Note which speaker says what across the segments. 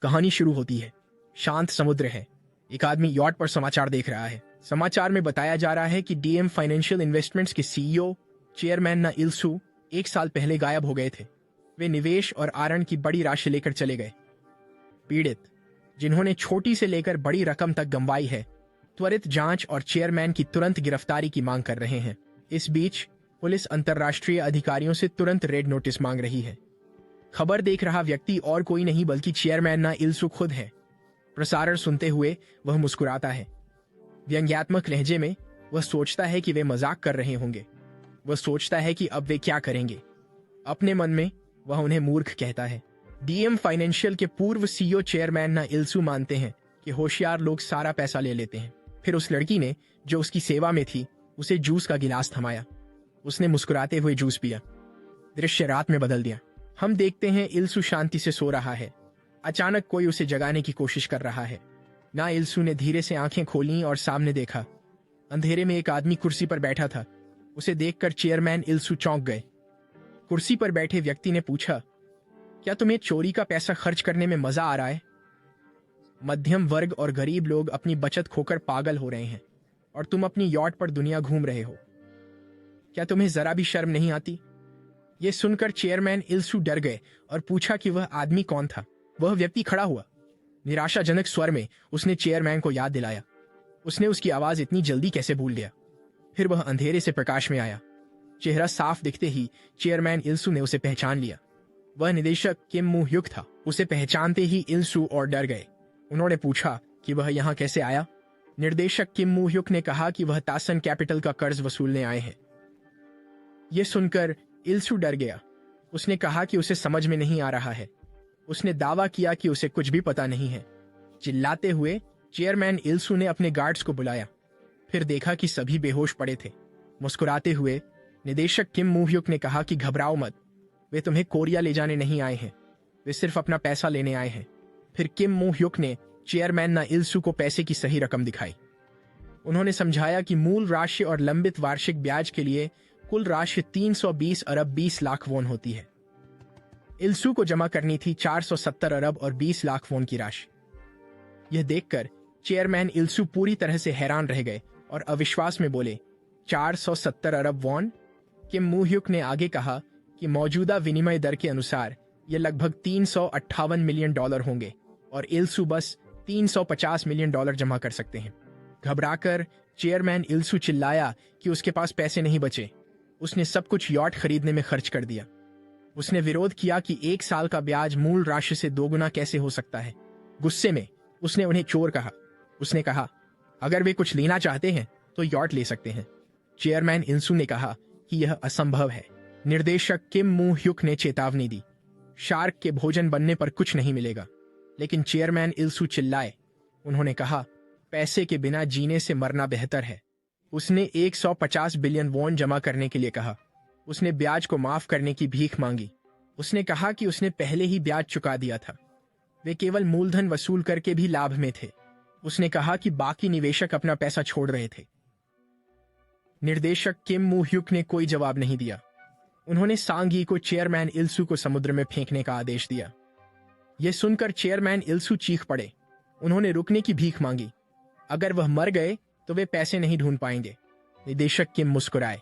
Speaker 1: कहानी शुरू होती है। शांत समुद्र है। एक आदमी यॉट पर समाचार देख रहा है। समाचार में बताया जा रहा है कि डीएम फाइनेंशियल इन्वेस्टमेंट्स के सीईओ चेयरमैन ना इल्सू 1 साल पहले गायब हो गए थे। वे निवेश और आरण की बड़ी राशि लेकर चले गए। पीड़ित, जिन्होंने छोटी से लेकर बड़ी रकम तक गंवाई है, त्वरित जांच और चेयरमैन की तुरंत गिरफ्तारी की मांग कर रहे हैं। इस बीच पुलिस अंतर्राष्ट्रीय अधिकारियों से तुरंत रेड नोटिस मांग रही है। खबर देख रहा व्यक्ति और कोई नहीं बल्कि चेयरमैन ना इल्सू खुद है। प्रसारण सुनते हुए वह मुस्कुराता है। व्यंग्यात्मक लहजे में वह सोचता है कि वे मजाक कर रहे होंगे। वह सोचता है कि अब वे क्या करेंगे। अपने मन में वह उन्हें मूर्ख कहता है। डीएम फाइनेंशियल के पूर्व सीईओ चेयरमैन ना इल्सू मानते हैं कि होशियार लोग सारा पैसा ले लेते हैं। फिर उस लड़की ने, जो उसकी सेवा में थी, उसे जूस का गिलास थमाया। उसने मुस्कुराते हुए जूस पिया। दृश्य रात में बदल दिया। हम देखते हैं इल्सू शांति से सो रहा है। अचानक कोई उसे जगाने की कोशिश कर रहा है। ना इल्सू ने धीरे से आंखें खोलीं और सामने देखा। अंधेरे में एक आदमी कुर्सी पर बैठा था। उसे देखकर चेयरमैन इल्सू चौंक गए। कुर्सी पर बैठे व्यक्ति ने पूछा, क्या तुम्हें चोरी का पैसा खर्च करने में मजा आ रहा है? मध्यम वर्ग और गरीब लोग अपनी बचत खोकर पागल हो रहे हैं और तुम अपनी यॉट पर दुनिया घूम रहे हो। क्या तुम्हें जरा भी शर्म नहीं आती? यह सुनकर चेयरमैन इल्सू डर गए और पूछा कि वह आदमी कौन था। वह व्यक्ति खड़ा हुआ। निराशाजनक स्वर में उसने चेयरमैन को याद दिलाया। उसने उसकी आवाज इतनी जल्दी कैसे भूल गया? फिर वह अंधेरे से प्रकाश में आया। चेहरा साफ दिखते ही चेयरमैन इल्सू ने उसे पहचान लिया। वह निदेशक किम मू ह्युक था। उसे पहचानते ही इल्सू और डर गए। उन्होंने पूछा कि वह यहाँ कैसे आया। निर्देशक किम मू ह्युक ने कहा कि वह तासन कैपिटल का कर्ज वसूलने आए हैं। यह सुनकर इल्सू डर गया। उसने कहा कि उसे समझ में नहीं आ रहा है। उसने दावा किया कि उसे कुछ भी पता नहीं है। चिल्लाते हुए चेयरमैन इल्सू ने अपने गार्ड्स को बुलाया। फिर देखा कि सभी बेहोश पड़े थे। मुस्कुराते हुए निदेशक किम मू ह्युक ने कहा कि घबराओ मत, वे तुम्हें कोरिया ले जाने नहीं आए हैं, वे सिर्फ अपना पैसा लेने आए हैं। फिर किम मू ह्युक ने चेयरमैन ना इल्सू को पैसे की सही रकम दिखाई। उन्होंने समझाया कि मूल राशि और लंबित वार्षिक ब्याज के लिए कुल राशि 320 अरब 20 लाख वॉन होती है। इल्सू को जमा करनी थी 470 अरब और 20 लाख वॉन की राशि। यह देखकर चेयरमैन इल्सू पूरी तरह से हैरान रह गए और अविश्वास में बोले, 470 अरब वॉन? किम मू ह्युक ने आगे कहा कि मौजूदा विनिमय दर के अनुसार यह लगभग 358 मिलियन डॉलर होंगे और इल्सू बस 350 मिलियन डॉलर जमा कर सकते हैं। घबराकर चेयरमैन इल्सू चिल्लाया कि उसके पास पैसे नहीं बचे। उसने सब कुछ यॉट खरीदने में खर्च कर दिया। उसने विरोध किया कि 1 साल का ब्याज मूल राशि से दोगुना कैसे हो सकता है। गुस्से में उसने उन्हें चोर कहा। उसने कहा, अगर वे कुछ लेना चाहते हैं तो यॉट ले सकते हैं। चेयरमैन इल्सू ने कहा कि यह असंभव है। निर्देशक किम मू ह्युक ने चेतावनी दी, शार्क के भोजन बनने पर कुछ नहीं मिलेगा। लेकिन चेयरमैन इल्सू चिल्लाए। उन्होंने कहा, पैसे के बिना जीने से मरना बेहतर है। उसने 150 बिलियन वॉन जमा करने के लिए कहा। उसने ब्याज को माफ करने की भीख मांगी। उसने कहा कि उसने पहले ही ब्याज चुका दिया था। वे केवल मूलधन वसूल करके भी लाभ में थे। उसने कहा कि बाकी निवेशक अपना पैसा छोड़ रहे थे। निर्देशक किम मू ह्युक ने कोई जवाब नहीं दिया। उन्होंने सांगी को चेयरमैन इल्सू को समुद्र में फेंकने का आदेश दिया। यह सुनकर चेयरमैन इल्सू चीख पड़े। उन्होंने रुकने की भीख मांगी। अगर वह मर गए तो वे पैसे नहीं ढूंढ पाएंगे। निदेशक किम मुस्कुराए।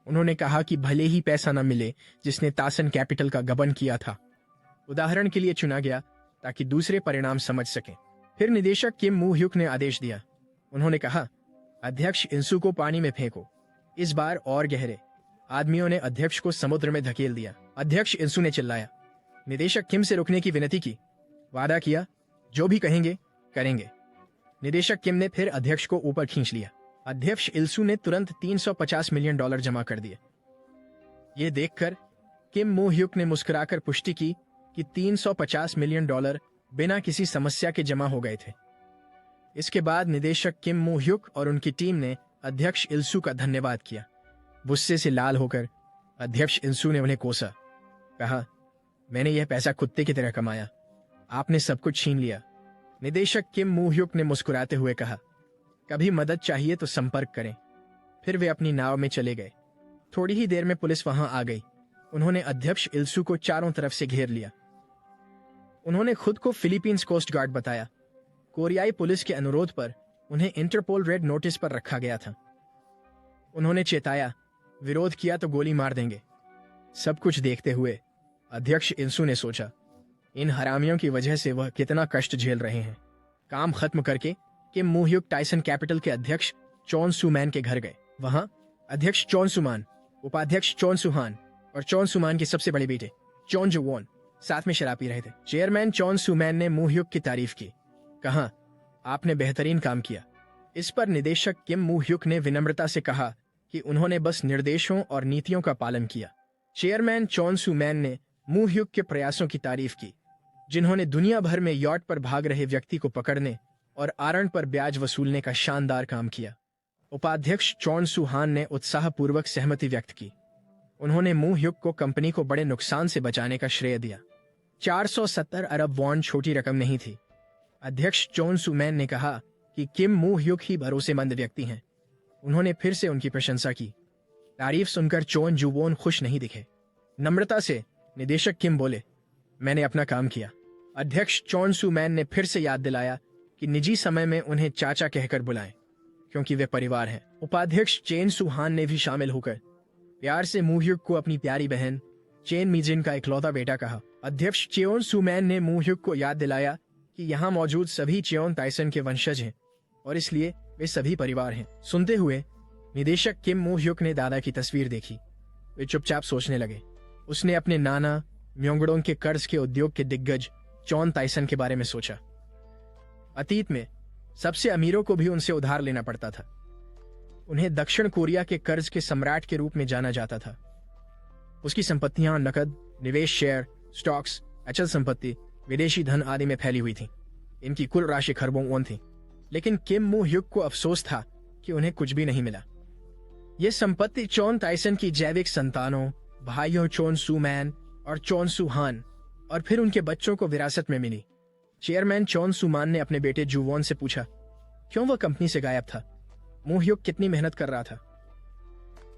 Speaker 1: उन्होंने कहा कि भले ही पैसा न मिले जिसने तासन कैपिटल का गबन किया था, उदाहरण के लिए चुना गया ताकि दूसरे परिणाम समझ सकें। फिर निदेशक किम मू ह्युक ने आदेश दिया। उन्होंने कहा, अध्यक्ष इल्सू को पानी में फेंको। इस बार और गहरे। आदमियों ने अध्यक्ष को समुद्र में धकेल दिया। अध्यक्ष इल्सू ने चिल्लाया। निदेशक किम से रुकने की विनती की। वादा किया, जो भी कहेंगे करेंगे। निदेशक किम ने फिर अध्यक्ष को ऊपर खींच लिया। अध्यक्ष इल्सू ने तुरंत 350 मिलियन डॉलर जमा कर दिए। यह देखकर किम मू ह्युक ने मुस्कुराकर पुष्टि की कि 350 मिलियन डॉलर बिना किसी समस्या के जमा हो गए थे। इसके बाद निदेशक किम मू ह्युक और उनकी टीम ने अध्यक्ष इल्सू का धन्यवाद किया। गुस्से से लाल होकर अध्यक्ष इल्सू ने उन्हें कोसा। कहा, मैंने यह पैसा कुत्ते की तरह कमाया, आपने सब कुछ छीन लिया। निदेशक किम मू ह्युक ने मुस्कुराते हुए कहा, कभी मदद चाहिए तो संपर्क करें। फिर वे अपनी नाव में चले गए। थोड़ी ही देर में पुलिस वहां आ गई। उन्होंने अध्यक्ष इल्सू को चारों तरफ से घेर लिया। उन्होंने खुद को फिलीपींस कोस्ट गार्ड बताया। कोरियाई पुलिस के अनुरोध पर उन्हें इंटरपोल रेड नोटिस पर रखा गया था। उन्होंने चेताया, विरोध किया तो गोली मार देंगे। सब कुछ देखते हुए अध्यक्ष इल्सू ने सोचा, इन हरामियों की वजह से वह कितना कष्ट झेल रहे हैं। काम खत्म करके किम मू ह्युक टाइसन कैपिटल के अध्यक्ष चॉन सू मैन के घर गए। वहां अध्यक्ष चॉन सू मान, उपाध्यक्ष चॉन सू हान और चॉन सू मान के सबसे बड़े बेटे चॉन जो वॉन साथ में शराब पी रहे थे। चेयरमैन चॉन सू मैन ने मू ह्युक की तारीफ की। कहा, आपने बेहतरीन काम किया। इस पर निदेशक किम मू ह्युक ने विनम्रता से कहा कि उन्होंने बस निर्देशों और नीतियों का पालन किया। चेयरमैन चॉन सू मैन ने मू ह्युक के प्रयासों की तारीफ की, जिन्होंने दुनिया भर में यॉट पर भाग रहे व्यक्ति को पकड़ने और आरण पर ब्याज वसूलने का शानदार काम किया। उपाध्यक्ष चॉन सू हान ने उत्साहपूर्वक सहमति व्यक्त की। उन्होंने मू ह्युक को कंपनी को बड़े नुकसान से बचाने का श्रेय दिया। 470 अरब वॉन छोटी रकम नहीं थी। अध्यक्ष चॉन सू मैन ने कहा कि किम मू ह्युक ही भरोसेमंद व्यक्ति हैं। उन्होंने फिर से उनकी प्रशंसा की। तारीफ सुनकर चोन जुवोन खुश नहीं दिखे। नम्रता से निदेशक किम बोले, मैंने अपना काम किया। अध्यक्ष चॉन सू मैन ने फिर से याद दिलाया कि निजी समय में उन्हें चाचा कहकर बुलाएं, क्योंकि वे परिवार हैं। उपाध्यक्ष चेन सू हान ने भी शामिल होकर प्यार से मू ह्युक को अपनी प्यारी बहन चेन मीजिन का इकलौता बेटा कहा। अध्यक्ष चेओन सू मैन ने मू ह्युक को याद दिलाया कि यहाँ मौजूद सभी चेओन ताइसन के वंशज हैं और इसलिए वे सभी परिवार हैं। सुनते हुए निदेशक किम मू ह्युक ने दादा की तस्वीर देखी। वे चुपचाप सोचने लगे। उसने अपने नाना म्योंगडोंग के कर्ज के उद्योग के दिग्गज चॉन ताइसन के बारे में सोचा। अतीत में सबसे अमीरों को भी उनसे उधार लेना पड़ता था। उन्हें दक्षिण कोरिया के कर्ज के सम्राट के रूप में जाना जाता था। उसकी संपत्तियां नकद, निवेश, शेयर, स्टॉक्स, अचल संपत्ति, विदेशी धन आदि में फैली हुई थी। इनकी कुल राशि खरबों वॉन थी। लेकिन किम मू ह्युक को अफसोस था कि उन्हें कुछ भी नहीं मिला। यह संपत्ति चॉन ताइसन की जैविक संतानों, भाइयों चॉन सू मैन और चॉन सू हान और फिर उनके बच्चों को विरासत में मिली। चेयरमैन चॉन सू मान ने अपने बेटे जुवॉन से पूछा, क्यों वह कंपनी से गायब था? मू ह्युक कितनी मेहनत कर रहा था?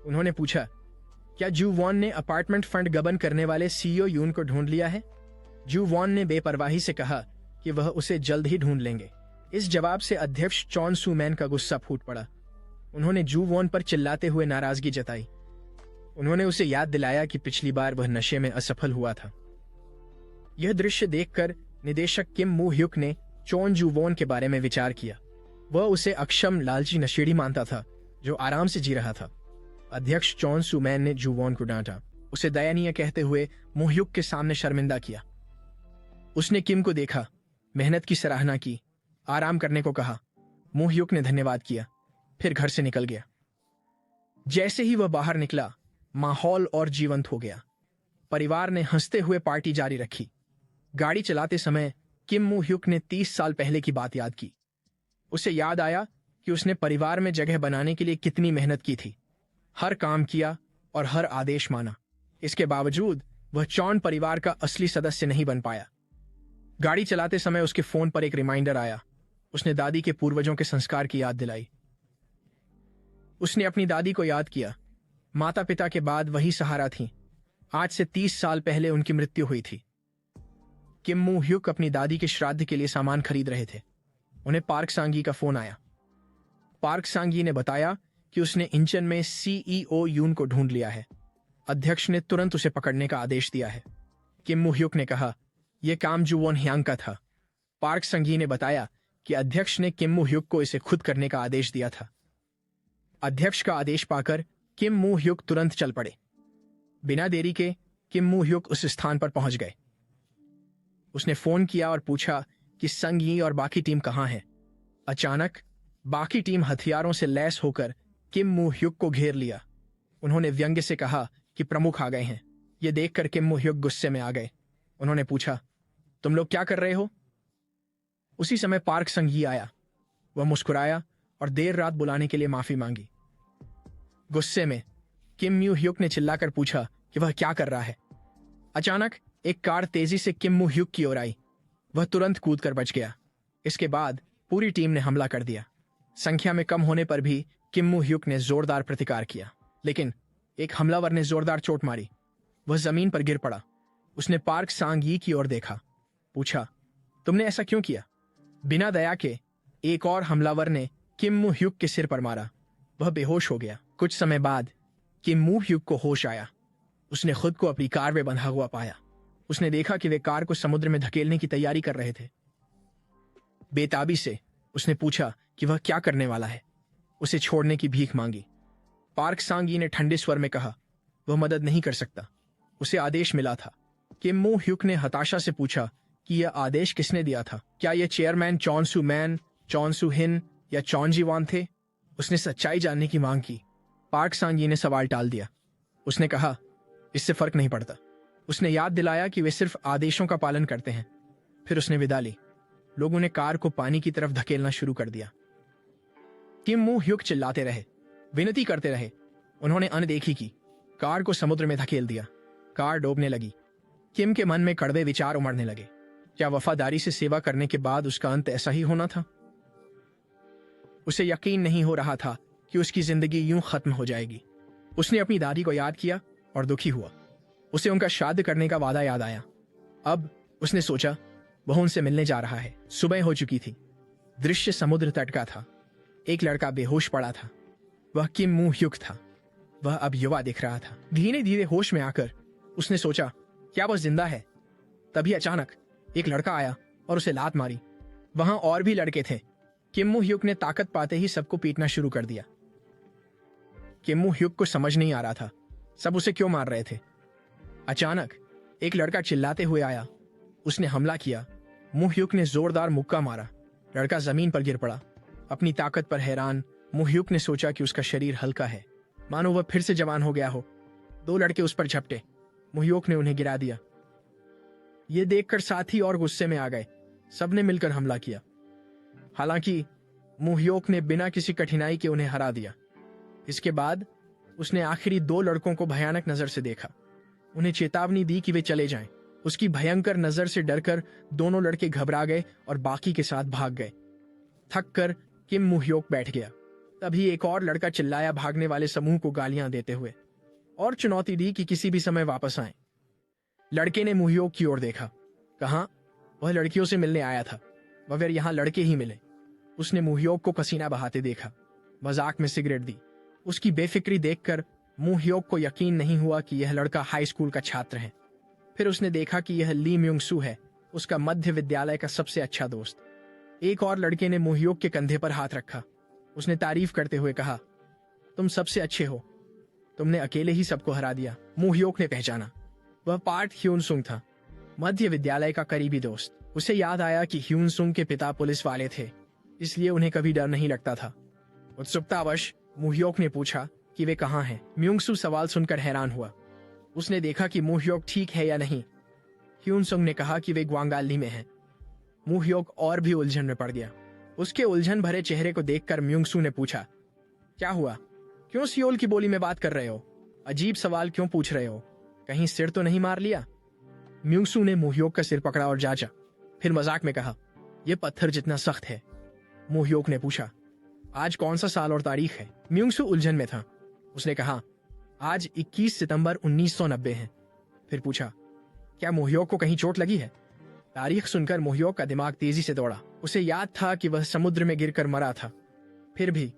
Speaker 1: उन्होंने पूछा, क्या जुवॉन ने अपार्टमेंट फंड गबन करने वाले सीईओ यून को ढूंढ लिया है? जुवॉन ने बेपरवाही से कहा कि वह उसे जल्द ही ढूंढ लेंगे। इस जवाब से अध्यक्ष चॉन सू मैन का गुस्सा फूट पड़ा। उन्होंने जुवॉन पर चिल्लाते हुए नाराजगी जताई। उन्होंने उसे याद दिलाया कि पिछली बार वह नशे में असफल हुआ था। यह दृश्य देखकर निदेशक किम मू ह्युक ने चॉन जुवॉन के बारे में विचार किया। वह उसे अक्षम, लालची नशेड़ी मानता था जो आराम से जी रहा था। अध्यक्ष चॉन सू मैन ने जुवॉन को डांटा, उसे दयनीय कहते हुए मू ह्युक के सामने शर्मिंदा किया। उसने किम को देखा, मेहनत की सराहना की, आराम करने को कहा। मू ह्युक ने धन्यवाद किया, फिर घर से निकल गया। जैसे ही वह बाहर निकला, माहौल और जीवंत हो गया। परिवार ने हंसते हुए पार्टी जारी रखी। गाड़ी चलाते समय किम मू ह्युक ने 30 साल पहले की बात याद की। उसे याद आया कि उसने परिवार में जगह बनाने के लिए कितनी मेहनत की थी। हर काम किया और हर आदेश माना। इसके बावजूद वह चॉन परिवार का असली सदस्य नहीं बन पाया। गाड़ी चलाते समय उसके फोन पर एक रिमाइंडर आया। उसने दादी के पूर्वजों के संस्कार की याद दिलाई। उसने अपनी दादी को याद किया। माता पिता के बाद वही सहारा थी। आज से 30 साल पहले उनकी मृत्यु हुई थी। किम मू ह्युक अपनी दादी के श्राद्ध के लिए सामान खरीद रहे थे। उन्हें पार्क सांगी का फोन आया। पार्क सांगी ने बताया कि उसने इंचन में सीईओ यून को ढूंढ लिया है। अध्यक्ष ने तुरंत उसे पकड़ने का आदेश दिया है। किम मू ह्युक ने कहा, यह काम जुवॉन ह्यांग का था। पार्क संगी ने बताया कि अध्यक्ष ने किम मू ह्युक को इसे खुद करने का आदेश दिया था। अध्यक्ष का आदेश पाकर किम मू ह्युक तुरंत चल पड़े। बिना देरी के किम मू ह्युक उस स्थान पर पहुंच गए। उसने फोन किया और पूछा कि संगी और बाकी टीम कहां है। अचानक बाकी टीम हथियारों से लैस होकर किम मू ह्युक को घेर लिया। उन्होंने व्यंग्य से कहा कि प्रमुख आ गए हैं। यह देखकर किम मू ह्युक गुस्से में आ गए। उन्होंने पूछा, तुम लोग क्या कर रहे हो? उसी समय पार्क संगी आया। वह मुस्कुराया और देर रात बुलाने के लिए माफी मांगी। गुस्से में किम मू ह्युक ने चिल्लाकर पूछा कि वह क्या कर रहा है। अचानक एक कार तेजी से किम मू ह्युक की ओर आई। वह तुरंत कूदकर बच गया। इसके बाद पूरी टीम ने हमला कर दिया। संख्या में कम होने पर भी किम मू ह्युक ने जोरदार प्रतिकार किया, लेकिन एक हमलावर ने जोरदार चोट मारी। वह जमीन पर गिर पड़ा। उसने पार्क सांग यी की ओर देखा। पूछा, तुमने ऐसा क्यों किया? बिना दया के एक और हमलावर ने किम मू ह्यूक के सिर पर मारा। वह बेहोश हो गया। कुछ समय बाद किम मू ह्यूक को होश आया। उसने खुद को अपनी कार में बंधा हुआ पाया। उसने देखा कि वे कार को समुद्र में धकेलने की तैयारी कर रहे थे। बेताबी से उसने पूछा कि वह क्या करने वाला है। उसे छोड़ने की भीख मांगी। पार्क सांगी ने ठंडे स्वर में कहा, वह मदद नहीं कर सकता। उसे आदेश मिला था। किम मू ह्यूक ने हताशा से पूछा कि यह आदेश किसने दिया था? क्या यह चेयरमैन चॉन मैन, चॉन हिन या चॉन जीवान थे? उसने सच्चाई जानने की मांग की। पार्क सांगी ने सवाल टाल दिया। उसने कहा, इससे फर्क नहीं पड़ता। उसने याद दिलाया कि वे सिर्फ आदेशों का पालन करते हैं। फिर उसने विदा ली। लोगों ने कार को पानी की तरफ धकेलना शुरू कर दिया। किम मू ह्यूक चिल्लाते रहे, विनती करते रहे। उन्होंने अनदेखी की, कार को समुद्र में धकेल दिया। कार डूबने लगी। किम के मन में कड़वे विचार उमड़ने लगे। क्या वफादारी से सेवा करने के बाद उसका अंत ऐसा ही होना था? उसे यकीन नहीं हो रहा था कि उसकी जिंदगी यूं खत्म हो जाएगी। उसने अपनी दादी को याद किया और दुखी हुआ। उसे उनका श्राद्ध करने का वादा याद आया। अब उसने सोचा, वह उनसे मिलने जा रहा है। सुबह हो चुकी थी। दृश्य समुद्र तट का था। एक लड़का बेहोश पड़ा था। वह किम मू ह्यूक था। वह अब युवा दिख रहा था। धीरे धीरे होश में आकर उसने सोचा, क्या वह जिंदा है? तभी अचानक एक लड़का आया और उसे लात मारी। वहां और भी लड़के थे। किम मू ह्यूक ने ताकत पाते ही सबको पीटना शुरू कर दिया। किम मू ह्यूक को समझ नहीं आ रहा था सब उसे क्यों मार रहे थे। अचानक एक लड़का चिल्लाते हुए आया। उसने हमला किया। मू ह्यूक ने जोरदार मुक्का मारा। लड़का जमीन पर गिर पड़ा। अपनी ताकत पर हैरान मू ह्यूक ने सोचा कि उसका शरीर हल्का है, मानो वह फिर से जवान हो गया हो। दो लड़के उस पर झपटे। मू ह्यूक ने उन्हें गिरा दिया। ये देखकर साथी और गुस्से में आ गए। सबने मिलकर हमला किया। हालांकि मू ह्यूक ने बिना किसी कठिनाई के उन्हें हरा दिया। इसके बाद उसने आखिरी दो लड़कों को भयानक नजर से देखा। उन्हें चेतावनी दी कि वे चले जाएं। उसकी भयंकर नजर से डरकर दोनों लड़के घबरा गए और बाकी के साथ भाग गए। थक कर किम मू ह्यूक बैठ गया। तभी एक और लड़का चिल्लाया, भागने वाले समूह को गालियां देते हुए, और चुनौती दी कि किसी भी समय वापस आए। लड़के ने मू ह्यूक की ओर देखा। कहा, वह लड़कियों से मिलने आया था, मगर यहां लड़के ही मिले। उसने मू ह्यूक को पसीना बहाते देखा। मजाक में सिगरेट दी। उसकी बेफिक्री देखकर मू ह्यूक को यकीन नहीं हुआ कि यह लड़का हाई स्कूल का छात्र है। फिर उसने देखा कि यह ली म्यूंग सू है, उसका मध्य विद्यालय का सबसे अच्छा दोस्त। एक और लड़के ने मू ह्यूक के कंधे पर हाथ रखा। उसने तारीफ करते हुए कहा, तुम सबसे अच्छे हो। तुमने अकेले ही सबको हरा दिया। मू ह्यूक ने पहचाना, वह पार्ट ह्यून सुंग था, मध्य विद्यालय का करीबी दोस्त। उसे याद आया कि ह्यून सुंग के पिता पुलिस वाले थे, इसलिए उन्हें कभी डर नहीं लगता था। उत्सुकतावश मू ह्यूक ने पूछा कि वे कहाँ हैं। म्यूंग सू सवाल सुनकर हैरान हुआ। उसने देखा कि मू ह्यूक ठीक है या नहीं। ह्यून सुंग ने कहा कि वे ग्वांगाली में हैं। मू ह्यूक और भी उलझन में पड़ गया। उसके उलझन भरे चेहरे को देखकर म्यूंग सू ने पूछा, क्या हुआ? क्यों सियोल की बोली में बात कर रहे हो? अजीब सवाल क्यों पूछ रहे हो? कहीं सिर तो नहीं मार लिया? म्यूंग सू ने मू ह्यूक का सिर पकड़ा और जांचा। फिर मजाक में कहा, यह पत्थर जितना सख्त है। मू ह्यूक ने पूछा, आज कौन सा साल और तारीख है? म्यूंग सू उलझन में था। उसने कहा, आज 21 सितंबर 1990 है। फिर पूछा, क्या मू ह्यूक को कहीं चोट लगी है? तारीख सुनकर मू ह्यूक का दिमाग तेजी से दौड़ा। उसे याद था कि वह समुद्र में गिरकर मरा था। फिर भी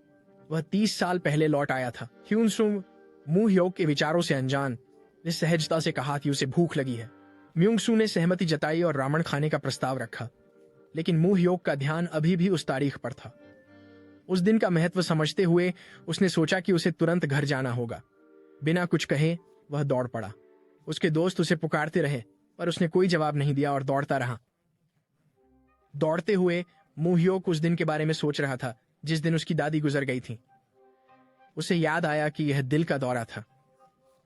Speaker 1: वह 30 साल पहले लौट आया था। ह्यून सुंग मू ह्यूक के विचारों से अनजान ने सहजता से कहा कि उसे भूख लगी है। म्यूंग सू ने सहमति जताई और रावण खाने का प्रस्ताव रखा, लेकिन मू ह्यूक का ध्यान अभी भी उस तारीख पर था। उस दिन का महत्व समझते हुए उसने सोचा कि उसे तुरंत घर जाना होगा। बिना कुछ कहे वह दौड़ पड़ा। उसके दोस्त उसे पुकारते रहे, पर उसने कोई जवाब नहीं दिया और दौड़ता रहा। दौड़ते हुए मू ह्यूक उस दिन के बारे में सोच रहा था जिस दिन उसकी दादी गुजर गई थी। उसे याद आया कि यह दिल का दौरा था।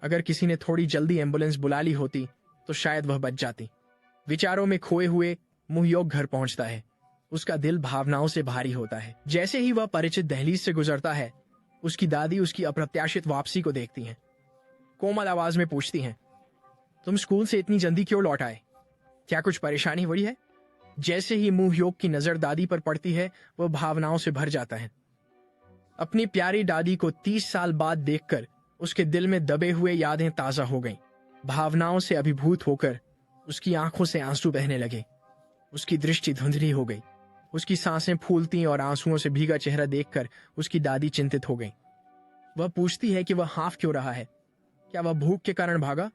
Speaker 1: अगर किसी ने थोड़ी जल्दी एम्बुलेंस बुला ली होती तो शायद वह बच जाती। विचारों में खोए हुए मू ह्यूक घर पहुंचता है। उसका दिल भावनाओं से भारी होता है। जैसे ही वह परिचित दहलीज से गुजरता है, उसकी दादी उसकी अप्रत्याशित वापसी को देखती हैं। कोमल आवाज में पूछती हैं, तुम स्कूल से इतनी जल्दी क्यों लौट आए? क्या कुछ परेशानी हुई है? जैसे ही मू ह्यूक की नजर दादी पर पड़ती है, वह भावनाओं से भर जाता है। अपनी प्यारी दादी को 30 साल बाद देखकर उसके दिल में दबे हुए यादें ताजा हो गईं। भावनाओं से अभिभूत होकर उसकी आंखों से आंसू बहने लगे। उसकी दृष्टि धुंधली हो गई। उसकी सांसें फूलती और आंसुओं से भीगा चेहरा देखकर उसकी दादी चिंतित हो गई। वह पूछती है कि वह हाँफ क्यों रहा है। क्या वह भूख के कारण भागा?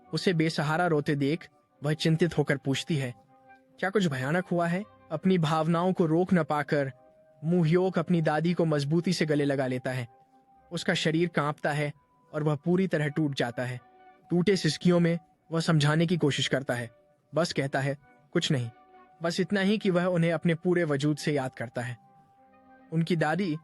Speaker 1: उसे बेसहारा रोते देख वह चिंतित होकर पूछती है, क्या कुछ भयानक हुआ है? अपनी भावनाओं को रोक न पाकर मुह्योक अपनी दादी को मजबूती से गले लगा लेता है। उसका शरीर कांपता है और वह पूरी तरह टूट जाता है। टूटे सिसकियों में वह समझाने की कोशिश करता है, बस कहता है, कुछ नहीं, बस इतना ही कि वह उन्हें अपने पूरे वजूद से याद करता है। उनकी दादी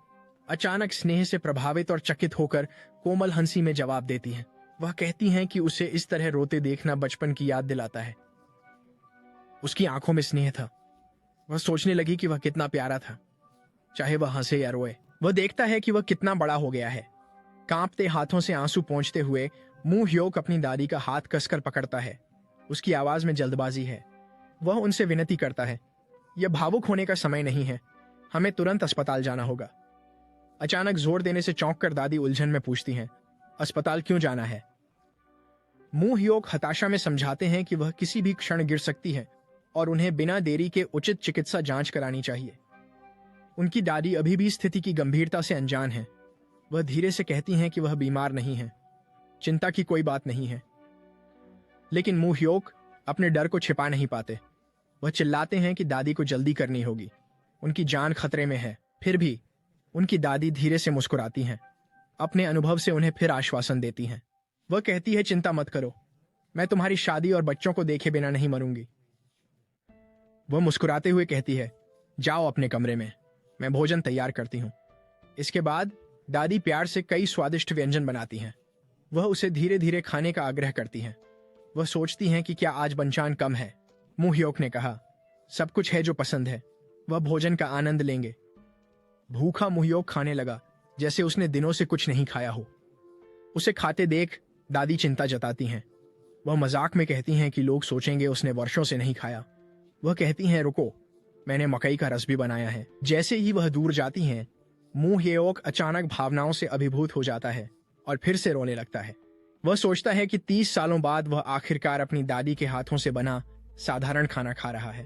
Speaker 1: अचानक स्नेह से प्रभावित और चकित होकर कोमल हंसी में जवाब देती हैं। वह कहती हैं कि उसे इस तरह रोते देखना बचपन की याद दिलाता है। उसकी आंखों में स्नेह था। वह सोचने लगी कि वह कितना प्यारा था, चाहे वह हंसे या रोए। वह देखता है कि वह कितना बड़ा हो गया है। कांपते हाथों से आंसू पोंछते हुए मुह्योक अपनी दादी का हाथ कसकर पकड़ता है। उसकी आवाज में जल्दबाजी है। वह उनसे विनती करता है, यह भावुक होने का समय नहीं है, हमें तुरंत अस्पताल जाना होगा। अचानक जोर देने से चौंक कर दादी उलझन में पूछती हैं, अस्पताल क्यों जाना है? मुह्योक हताशा में समझाते हैं कि वह किसी भी क्षण गिर सकती है और उन्हें बिना देरी के उचित चिकित्सा जांच करानी चाहिए। उनकी दादी अभी भी स्थिति की गंभीरता से अनजान है। वह धीरे से कहती हैं कि वह बीमार नहीं है, चिंता की कोई बात नहीं है। लेकिन मुह्योक अपने डर को छिपा नहीं पाते। वह चिल्लाते हैं कि दादी को जल्दी करनी होगी, उनकी जान खतरे में है। फिर भी उनकी दादी धीरे से मुस्कुराती हैं, अपने अनुभव से उन्हें फिर आश्वासन देती हैं। वह कहती है, चिंता मत करो, मैं तुम्हारी शादी और बच्चों को देखे बिना नहीं मरूंगी। वह मुस्कुराते हुए कहती है, जाओ अपने कमरे में, मैं भोजन तैयार करती हूँ। इसके बाद दादी प्यार से कई स्वादिष्ट व्यंजन बनाती हैं। वह उसे धीरे धीरे खाने का आग्रह करती हैं। वह सोचती हैं कि क्या आज बंचान कम है। मुह्योक ने कहा, सब कुछ है जो पसंद है, वह भोजन का आनंद लेंगे। भूखा मुह्योक खाने लगा जैसे उसने दिनों से कुछ नहीं खाया हो। उसे खाते देख दादी चिंता जताती हैं। वह मजाक में कहती हैं कि लोग सोचेंगे उसने वर्षों से नहीं खाया। वह कहती हैं, रुको, मैंने मकई का रस भी बनाया है। जैसे ही वह दूर जाती हैं, मुह्योक अचानक भावनाओं से अभिभूत हो जाता है और फिर से रोने लगता है। वह सोचता है कि 30 सालों बाद वह आखिरकार अपनी दादी के हाथों से बना साधारण खाना खा रहा है।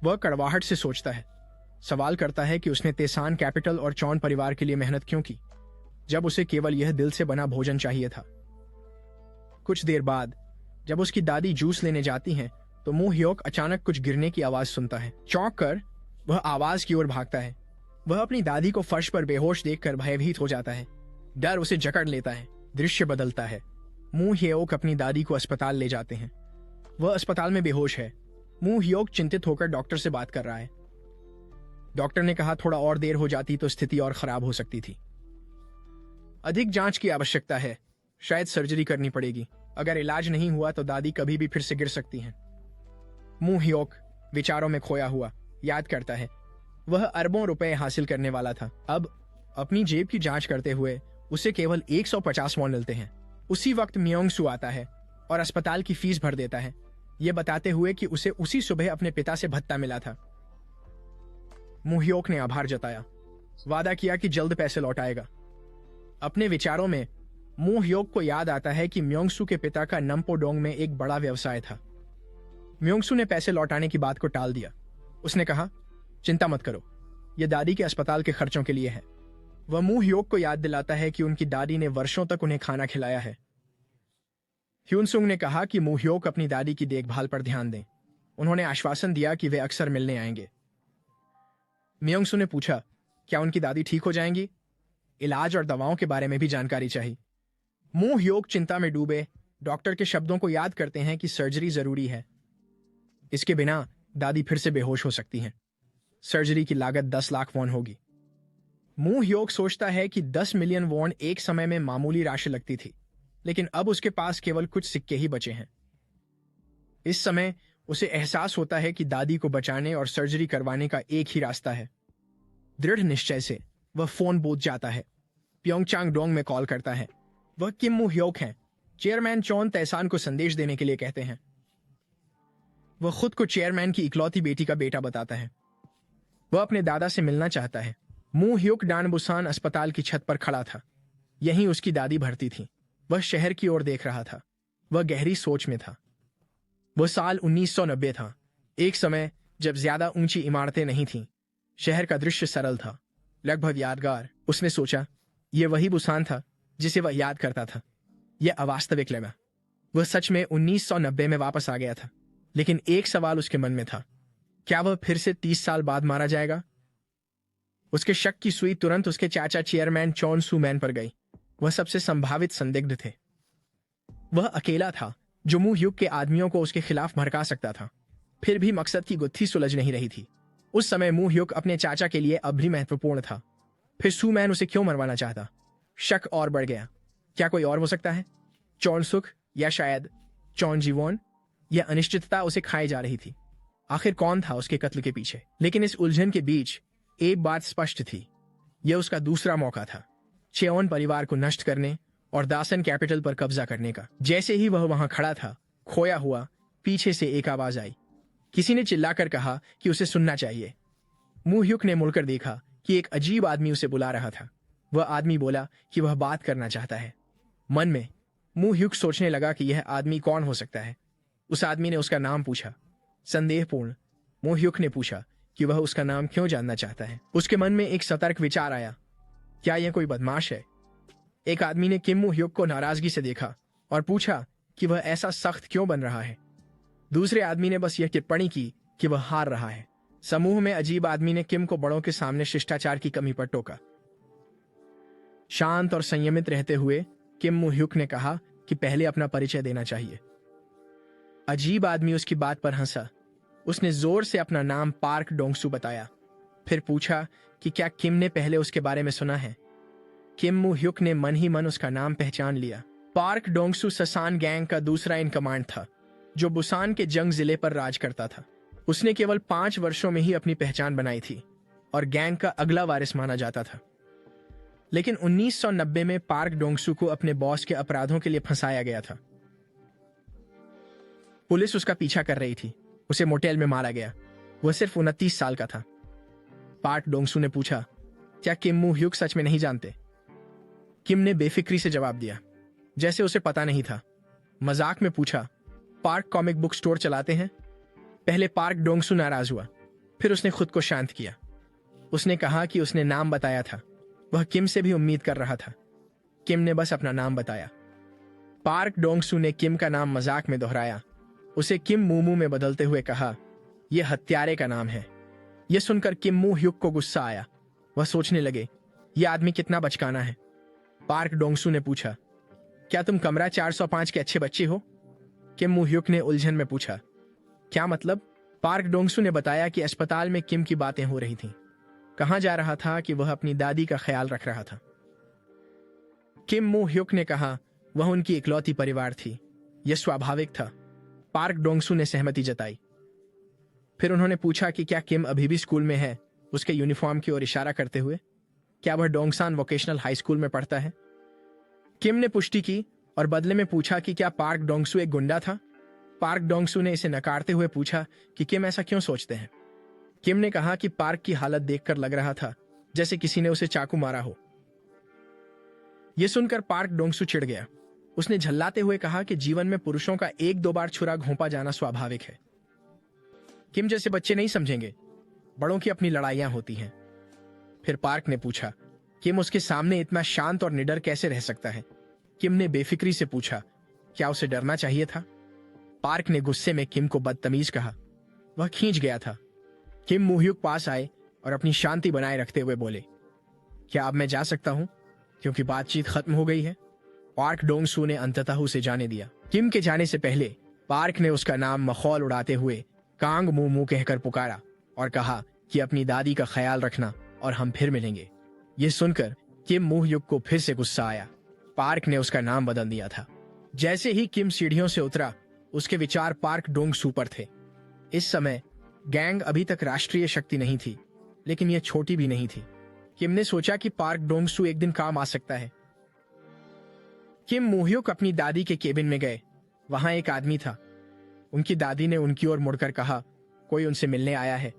Speaker 1: वह कड़वाहट से सोचता है, सवाल करता है कि उसने तेसान कैपिटल और चौन परिवार के लिए मेहनत क्यों की, जब उसे केवल यह दिल से बना भोजन चाहिए था। कुछ देर बाद जब उसकी दादी जूस लेने जाती हैं, तो मुह्योक अचानक कुछ गिरने की आवाज सुनता है। चौंक कर वह आवाज की ओर भागता है। वह अपनी दादी को फर्श पर बेहोश देखकर भयभीत हो जाता है। डर उसे जकड़ लेता है। दृश्य बदलता है। मुह्योक अपनी दादी को अस्पताल ले जाते हैं। वह अस्पताल में बेहोश है। मुह्योक चिंतित होकर डॉक्टर से बात कर रहा है। डॉक्टर ने कहा, थोड़ा और देर हो जाती तो स्थिति और खराब हो सकती थी, अधिक जांच की आवश्यकता है, शायद सर्जरी करनी पड़ेगी। अगर इलाज नहीं हुआ तो दादी कभी भी फिर से गिर सकती हैं। मुह्योक विचारों में खोया हुआ याद करता है, वह अरबों रुपए हासिल करने वाला था। अब अपनी जेब की जांच करते हुए उसे केवल 150 वॉन मिलते हैं। उसी वक्त म्योंगसू आता है और अस्पताल की फीस भर देता है, यह बताते हुए कि उसे उसी सुबह अपने पिता से भत्ता मिला था। मुह्योक ने आभार जताया, वादा किया कि जल्द पैसे लौटाएगा। अपने विचारों में मुह्योक को याद आता है कि म्योंगसू के पिता का नम्पोडोंग में एक बड़ा व्यवसाय था। म्योंगसू ने पैसे लौटाने की बात को टाल दिया। उसने कहा, चिंता मत करो, यह दादी के अस्पताल के खर्चों के लिए है। वह मुह्योक को याद दिलाता है कि उनकी दादी ने वर्षों तक उन्हें खाना खिलाया है। ह्यूनसुंग ने कहा कि मुह्योक अपनी दादी की देखभाल पर ध्यान दें। उन्होंने आश्वासन दिया कि वे अक्सर मिलने आएंगे। म्योंगसू ने पूछा, क्या उनकी दादी ठीक हो जाएंगी? इलाज और दवाओं के बारे में भी जानकारी चाहिए। मुह्योक चिंता में डूबे डॉक्टर के शब्दों को याद करते हैं कि सर्जरी जरूरी है, इसके बिना दादी फिर से बेहोश हो सकती हैं। सर्जरी की लागत 10 लाख वॉन होगी। मुह्योक सोचता है कि 10 मिलियन वॉन एक समय में मामूली राशि लगती थी, लेकिन अब उसके पास केवल कुछ सिक्के ही बचे हैं। इस समय उसे एहसास होता है कि दादी को बचाने और सर्जरी करवाने का एक ही रास्ता है। दृढ़ निश्चय से वह फोन बूथ जाता है। प्योंगचांग डोंग में कॉल करता है। वह किम मुह्योक हैं। चेयरमैन चौन तैसान को संदेश देने के लिए कहते हैं। वह खुद को चेयरमैन की इकलौती बेटी का बेटा बताता है। वह अपने दादा से मिलना चाहता है। मुह्योक डानबुसान अस्पताल की छत पर खड़ा था। यहीं उसकी दादी भर्ती थी। वह शहर की ओर देख रहा था। वह गहरी सोच में था। वह साल 1990 था। एक समय जब ज्यादा ऊंची इमारतें नहीं थीं। शहर का दृश्य सरल था, लगभग यादगार। उसने सोचा, यह वही बुसान था जिसे वह याद करता था। यह अवास्तविक लगा। वह सच में 1990 में वापस आ गया था। लेकिन एक सवाल उसके मन में था, क्या वह फिर से 30 साल बाद मारा जाएगा? उसके शक की सुई तुरंत उसके चाचा चेयरमैन चॉन सू मैन पर गई। वह सबसे संभावित संदिग्ध थे। वह अकेला था जो मुंह युग के आदमियों को उसके खिलाफ भड़का सकता था। फिर भी मकसद की गुत्थी सुलझ नहीं रही थी। उस समय मुंह युग अपने चाचा के लिए अब भी महत्वपूर्ण था। फिर सू मैन उसे क्यों मरवाना चाहता? शक और बढ़ गया। क्या कोई और हो सकता है? चॉन सुक या शायद चॉन जीवोन? यह अनिश्चितता उसे खाई जा रही थी। आखिर कौन था उसके कत्ल के पीछे? लेकिन इस उलझन के बीच एक बात स्पष्ट थी, यह उसका दूसरा मौका था चेओन परिवार को नष्ट करने और दासन कैपिटल पर कब्जा करने का। जैसे ही वह वहां खड़ा था, खोया हुआ, पीछे से एक आवाज आई। किसी ने चिल्लाकर कहा कि उसे सुनना चाहिए। मुंह युक ने मुड़कर देखा कि एक अजीब आदमी उसे बुला रहा था। वह आदमी बोला कि वह बात करना चाहता है। मन में मुंह युक सोचने लगा कि यह आदमी कौन हो सकता है। उस आदमी ने उसका नाम पूछा। संदेहपूर्ण मुंह युक ने पूछा कि वह उसका नाम क्यों जानना चाहता है। उसके मन में एक सतर्क विचार आया, क्या यह कोई बदमाश है? एक आदमी ने किम मुह युक को नाराजगी से देखा और पूछा कि वह ऐसा सख्त क्यों बन रहा है। दूसरे आदमी ने बस यह टिप्पणी की कि वह हार रहा है। समूह में अजीब आदमी ने किम को बड़ों के सामने शिष्टाचार की कमी पर टोका। शांत और संयमित रहते हुए किम मुह युक ने कहा कि पहले अपना परिचय देना चाहिए। अजीब आदमी उसकी बात पर हंसा। उसने जोर से अपना नाम पार्क डोंगसू बताया। फिर पूछा कि क्या किम ने पहले उसके बारे में सुना है। किम मुह युक ने मन ही मन उसका नाम पहचान लिया। पार्क डोंगसू ससान गैंग का दूसरा इन कमांड था, जो बुसान के जंग जिले पर राज करता था। उसने केवल 5 वर्षों में ही अपनी पहचान बनाई थी और गैंग का अगला वारिस माना जाता था। लेकिन 1990 में पार्क डोंगसू को अपने बॉस के अपराधों के लिए फंसाया गया था। पुलिस उसका पीछा कर रही थी। उसे मोटेल में मारा गया। वह सिर्फ 29 साल का था। पार्क डोंगसू ने पूछा, क्या किम मुह युक सच में नहीं जानते? किम ने बेफिक्री से जवाब दिया, जैसे उसे पता नहीं था। मजाक में पूछा, पार्क कॉमिक बुक स्टोर चलाते हैं? पहले पार्क डोंगसू नाराज हुआ, फिर उसने खुद को शांत किया। उसने कहा कि उसने नाम बताया था। वह किम से भी उम्मीद कर रहा था। किम ने बस अपना नाम बताया। पार्क डोंगसू ने किम का नाम मजाक में दोहराया। उसे किम मूमू में बदलते हुए कहा, यह हत्यारे का नाम है। यह सुनकर किम मुह युक को गुस्सा आया। वह सोचने लगे, यह आदमी कितना बचकाना है। पार्क डोंगसू ने पूछा, क्या तुम कमरा 405 के अच्छे बच्चे हो? किम मुह युक ने उलझन में पूछा, क्या मतलब? पार्क डोंगसू ने बताया कि अस्पताल में किम की बातें हो रही थीं। कहा जा रहा था कि वह अपनी दादी का ख्याल रख रहा था। किम मुह युक ने कहा, वह उनकी इकलौती परिवार थी। यह स्वाभाविक था। पार्क डोंगसू ने सहमति जताई। फिर उन्होंने पूछा कि क्या किम अभी भी स्कूल में है, उसके यूनिफॉर्म की ओर इशारा करते हुए। क्या वह डोंगसान वोकेशनल हाई स्कूल में पढ़ता है? किम ने पुष्टि की और बदले में पूछा कि क्या पार्क डोंगसू एक गुंडा था। पार्क डोंगसू ने इसे नकारते हुए पूछा कि किम ऐसा क्यों सोचते हैं। किम ने कहा कि पार्क की हालत देखकर लग रहा था जैसे किसी ने उसे चाकू मारा हो। यह सुनकर पार्क डोंगसू चिढ़ गया। उसने झल्लाते हुए कहा कि जीवन में पुरुषों का 1-2 बार छुरा घोंपा जाना स्वाभाविक है। किम जैसे बच्चे नहीं समझेंगे। बड़ों की अपनी लड़ाइयां होती हैं। फिर पार्क ने पूछा, किम उसके सामने इतना शांत और निडर कैसे रह सकता है? किम ने बेफिक्री से पूछा, क्या उसे डरना चाहिए था? पार्क ने गुस्से में किम को बदतमीज कहा। वह खींच गया था। किम मुह युक पास आए और अपनी शांति बनाए रखते हुए बोले, क्या अब मैं जा सकता हूं क्योंकि बातचीत खत्म हो गई है? पार्क डोंगसू ने अंततः उसे जाने दिया। किम के जाने से पहले पार्क ने उसका नाम मखौल उड़ाते हुए कांग मुमू कहकर पुकारा और कहा कि अपनी दादी का ख्याल रखना और हम फिर मिलेंगे। यह सुनकर किम मुह युक को फिर से गुस्सा आया। पार्क ने उसका नाम बदल दिया था। जैसे ही किम सीढ़ियों से उतरा, उसके विचार पार्क डोंगसू पर थे। इस समय गैंग अभी तक राष्ट्रीय शक्ति नहीं थी, लेकिन यह छोटी भी नहीं थी। किम ने सोचा कि पार्क डोंगसू एक दिन काम आ सकता है। किम मुह युक अपनी दादी के केबिन में गए। वहां एक आदमी था। उनकी दादी ने उनकी ओर मुड़कर कहा, कोई उनसे मिलने आया है।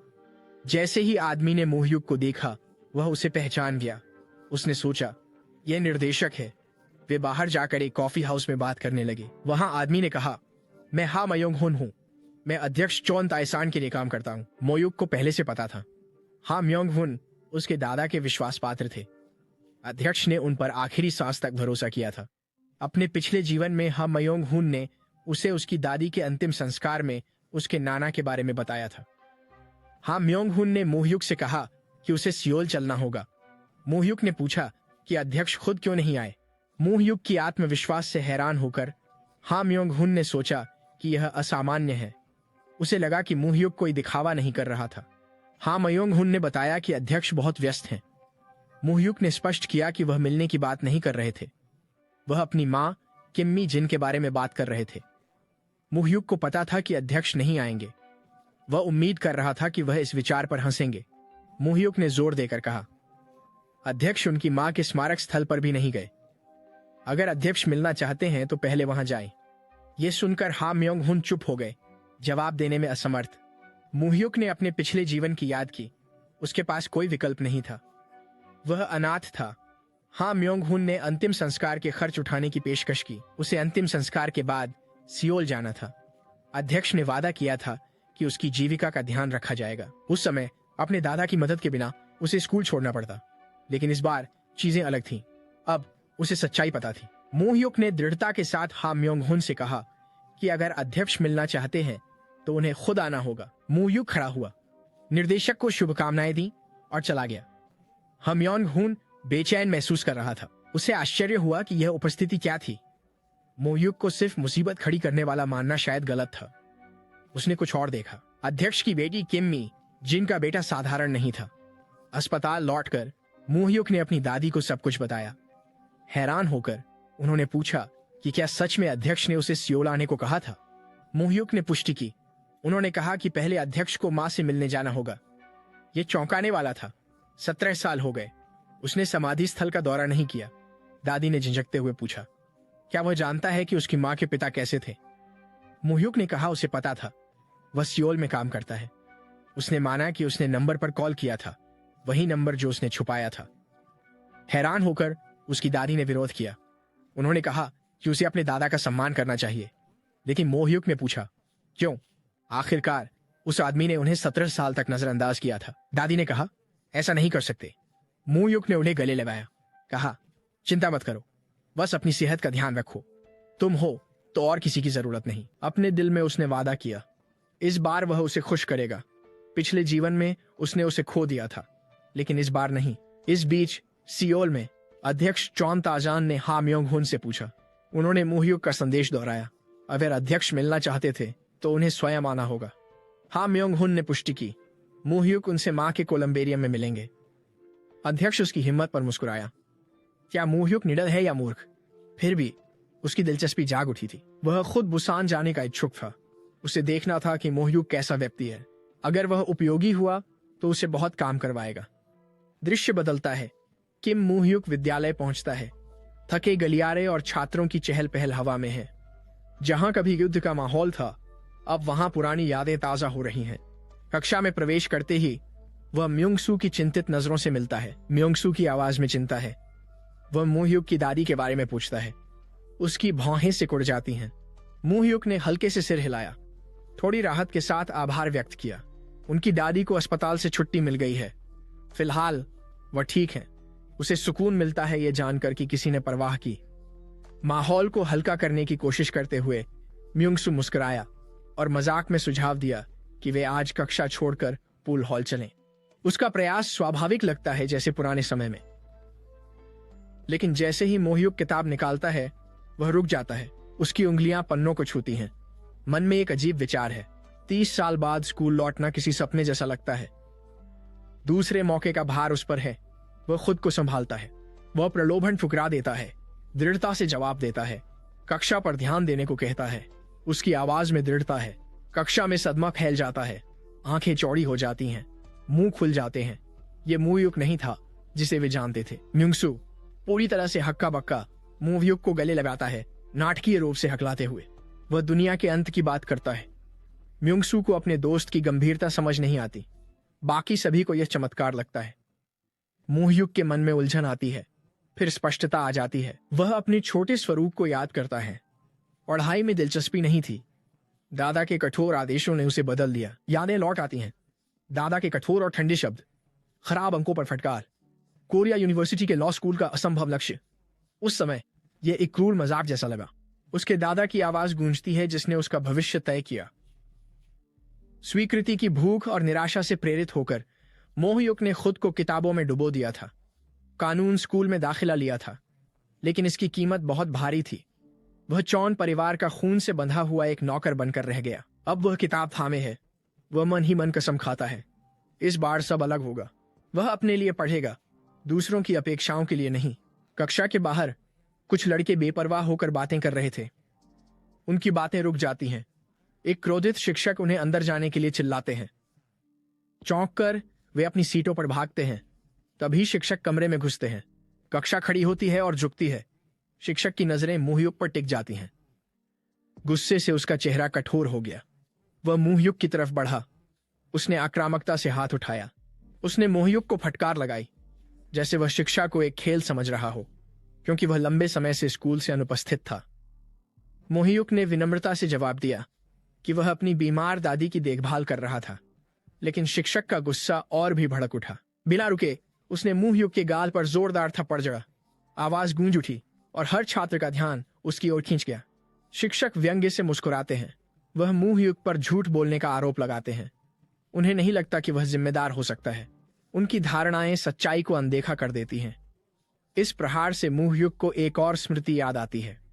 Speaker 1: जैसे ही आदमी ने मुह युक को देखा, वह उसे पहचान गया। उसने सोचा, यह निर्देशक है। वे बाहर जाकर एक कॉफी हाउस में बात करने लगे। वहां आदमी ने कहा, मैं हा मयोंग हुन हूं। मैं अध्यक्ष चोन ताइसान के लिए काम करता हूँ। मोयुक को पहले से पता था। हा म्योंग हुन उसके दादा के विश्वास पात्र थे। अध्यक्ष ने उन पर आखिरी सांस तक भरोसा किया था। अपने पिछले जीवन में हा म्योंग हुन ने उसे उसकी दादी के अंतिम संस्कार में उसके नाना के बारे में बताया था। हा म्योंग हुन ने मोहयुक से कहा कि उसे सियोल चलना होगा। मोहयुक ने पूछा कि अध्यक्ष खुद क्यों नहीं आए। मोहयुक की आत्मविश्वास से हैरान होकर हा म्योंग हुन ने सोचा कि यह असामान्य है। उसे लगा कि मोहयुक कोई दिखावा नहीं कर रहा था। हा म्योंग हुन ने बताया कि अध्यक्ष बहुत व्यस्त हैं। मोहयुक ने स्पष्ट किया कि वह मिलने की बात नहीं कर रहे थे। वह अपनी मां किम्मी जिन के बारे में बात कर रहे थे। मोहयुक को पता था कि अध्यक्ष नहीं आएंगे। वह उम्मीद कर रहा था कि वह इस विचार पर हंसेंगे। मोहयुक ने जोर देकर कहा, अध्यक्ष उनकी मां के स्मारक स्थल पर भी नहीं गए। अगर अध्यक्ष मिलना चाहते हैं तो पहले वहां जाएं। यह सुनकर हा म्योंग हुन चुप हो गए, जवाब देने में असमर्थ। मोहयुक ने अपने पिछले जीवन की याद की। उसके पास कोई विकल्प नहीं था। वह अनाथ था। हा म्योंग हुन ने अंतिम संस्कार के खर्च उठाने की पेशकश की। उसे अंतिम संस्कार के बाद सियोल जाना था। अध्यक्ष ने वादा किया था कि उसकी जीविका का ध्यान रखा जाएगा। उस समय अपने दादा की मदद के बिना उसे स्कूल छोड़ना पड़ता, लेकिन इस बार चीजें अलग थीं। अब उसे सच्चाई पता थी। मोहयुक ने दृढ़ता के साथ हा म्योंग हुन से कहा कि अगर अध्यक्ष मिलना चाहते हैं तो उन्हें खुद आना होगा। मोहयुक खड़ा हुआ, निर्देशक को शुभकामनाएं दी और चला गया। हा म्योंग हुन बेचैन महसूस कर रहा था। उसे आश्चर्य हुआ कि यह उपस्थिति क्या थी। मोहयुक को सिर्फ मुसीबत खड़ी करने वाला मानना शायद गलत था। उसने कुछ और देखा। अध्यक्ष की बेटी किम्मी, जिनका बेटा साधारण नहीं था। अस्पताल लौटकर मोहयुक ने अपनी दादी को सब कुछ बताया। हैरान होकर उन्होंने पूछा कि क्या सच में अध्यक्ष ने उसे सियोल आने को कहा था। मोहयुक ने पुष्टि की। उन्होंने कहा कि पहले अध्यक्ष को मां से मिलने जाना होगा। यह चौंकाने वाला था। 17 साल हो गए, उसने समाधि स्थल का दौरा नहीं किया। दादी ने झिझकते हुए पूछा, क्या वह जानता है कि उसकी मां के पिता कैसे थे। मोहयुक ने कहा उसे पता था। वह सियोल में काम करता है। उसने माना कि उसने नंबर पर कॉल किया था, वही नंबर जो उसने छुपाया था। हैरान होकर उसकी दादी ने विरोध किया। उन्होंने कहा कि उसे अपने दादा का सम्मान करना चाहिए। लेकिन मोहयुक ने पूछा, क्यों? आखिरकार उस आदमी ने उन्हें 17 साल तक नजरअंदाज किया था। दादी ने कहा, ऐसा नहीं कर सकते। मोहयुक ने उन्हें गले लगाया, कहा, चिंता मत करो, बस अपनी सेहत का ध्यान रखो। तुम हो तो और किसी की जरूरत नहीं। अपने दिल में उसने वादा किया, इस बार वह उसे खुश करेगा। पिछले जीवन में उसने उसे खो दिया था, लेकिन इस बार नहीं। इस बीच सियोल में अध्यक्ष चोन ताजान ने हा म्योंग हुन से पूछा। उन्होंने मोहयुक का संदेश दोहराया। अगर अध्यक्ष मिलना चाहते थे तो उन्हें स्वयं आना होगा। हा म्योंग हुन ने पुष्टि की। मोहयुक उनसे मां के कोलंबेरियम में मिलेंगे। अध्यक्ष उसकी हिम्मत पर मुस्कुराया। क्या मोहयुक निडर है या मूर्ख? फिर भी उसकी दिलचस्पी जाग उठी थी। वह खुद बुसान जाने का इच्छुक था। उसे देखना था कि मोहयुक कैसा व्यक्ति है। अगर वह उपयोगी हुआ तो उसे बहुत काम करवाएगा। दृश्य बदलता है। किम मोहयुक विद्यालय पहुंचता है। थके गलियारे और छात्रों की चहल पहल हवा में है। जहां कभी युद्ध का माहौल था, अब वहां पुरानी यादें ताजा हो रही हैं। कक्षा में प्रवेश करते ही वह म्योंगसू की चिंतित नजरों से मिलता है। म्योंगसू की आवाज में चिंता है। वह मोहयुक की दादी के बारे में पूछता है। उसकी भौहें सिकुड़ जाती हैं। मोहयुक ने हल्के से सिर हिलाया, थोड़ी राहत के साथ आभार व्यक्त किया। उनकी दादी को अस्पताल से छुट्टी मिल गई है। फिलहाल वह ठीक है। उसे सुकून मिलता है यह जानकर कि किसी ने परवाह की। माहौल को हल्का करने की कोशिश करते हुए म्योंगसू मुस्कुराया और मजाक में सुझाव दिया कि वे आज कक्षा छोड़कर पूल हॉल चलें। उसका प्रयास स्वाभाविक लगता है, जैसे पुराने समय में। लेकिन जैसे ही मोहयुक किताब निकालता है, वह रुक जाता है। उसकी उंगलियां पन्नों को छूती हैं। मन में एक अजीब विचार है। 30 साल बाद स्कूल लौटना किसी सपने जैसा लगता है। दूसरे मौके का भार उस पर है। वह खुद को संभालता है। वह प्रलोभन ठुकरा देता है, दृढ़ता से जवाब देता है, कक्षा पर ध्यान देने को कहता है। उसकी आवाज में दृढ़ता है। कक्षा में सदमा फैल जाता है। आंखें चौड़ी हो जाती हैं, मुंह खुल जाते हैं। यह मोहयुक नहीं था जिसे वे जानते थे। म्योंगसू पूरी तरह से हक्का बक्का मोहयुक को गले लगाता है, नाटकीय रूप से हकलाते हुए। वह दुनिया के अंत की बात करता है। म्योंगसू को अपने दोस्त की गंभीरता समझ नहीं आती। बाकी सभी को यह चमत्कार लगता है। मोहयुक के मन में उलझन आती है, फिर स्पष्टता आ जाती है। वह अपने छोटे स्वरूप को याद करता है। पढ़ाई में दिलचस्पी नहीं थी। दादा के कठोर आदेशों ने उसे बदल दिया। यादें लौट आती हैं। दादा के कठोर और ठंडे शब्द, खराब अंकों पर फटकार, कोरिया यूनिवर्सिटी के लॉ स्कूल का असंभव लक्ष्य। उस समय यह एक क्रूर मजाक जैसा लगा। उसके दादा की आवाज गूंजती है जिसने उसका भविष्य तय किया। स्वीकृति की भूख और निराशा से प्रेरित होकर मोहयुक ने खुद को किताबों में डुबो दिया था। कानून स्कूल में दाखिला लिया था, लेकिन इसकी कीमत बहुत भारी थी। वह चौन परिवार का खून से बंधा हुआ एक नौकर बनकर रह गया। अब वह किताब थामे है। वह मन ही मन कसम खाता है, इस बार सब अलग होगा। वह अपने लिए पढ़ेगा, दूसरों की अपेक्षाओं के लिए नहीं। कक्षा के बाहर कुछ लड़के बेपरवाह होकर बातें कर रहे थे। उनकी बातें रुक जाती हैं। एक क्रोधित शिक्षक उन्हें अंदर जाने के लिए चिल्लाते हैं। चौंक कर वे अपनी सीटों पर भागते हैं। तभी शिक्षक कमरे में घुसते हैं। कक्षा खड़ी होती है और झुकती है। शिक्षक की नजरें मोहयुक पर टिक जाती हैं। गुस्से से उसका चेहरा कठोर हो गया। वह मोहयुक की तरफ बढ़ा। उसने आक्रामकता से हाथ उठाया। उसने मोहयुक को फटकार लगाई, जैसे वह शिक्षा को एक खेल समझ रहा हो, क्योंकि वह लंबे समय से स्कूल से अनुपस्थित था। मोहयुक ने विनम्रता से जवाब दिया कि वह अपनी बीमार दादी की देखभाल कर रहा था, लेकिन शिक्षक का गुस्सा और भी भड़क उठा। बिना रुके उसने मोहयुक के गाल पर जोरदार थप्पड़ जड़ा। आवाज गूंज उठी और हर छात्र का ध्यान उसकी ओर खींच गया। शिक्षक व्यंग्य से मुस्कुराते हैं। वह मोहयुक पर झूठ बोलने का आरोप लगाते हैं। उन्हें नहीं लगता कि वह जिम्मेदार हो सकता है। उनकी धारणाएं सच्चाई को अनदेखा कर देती हैं। इस प्रहार से मोहयुक को एक और स्मृति याद आती है।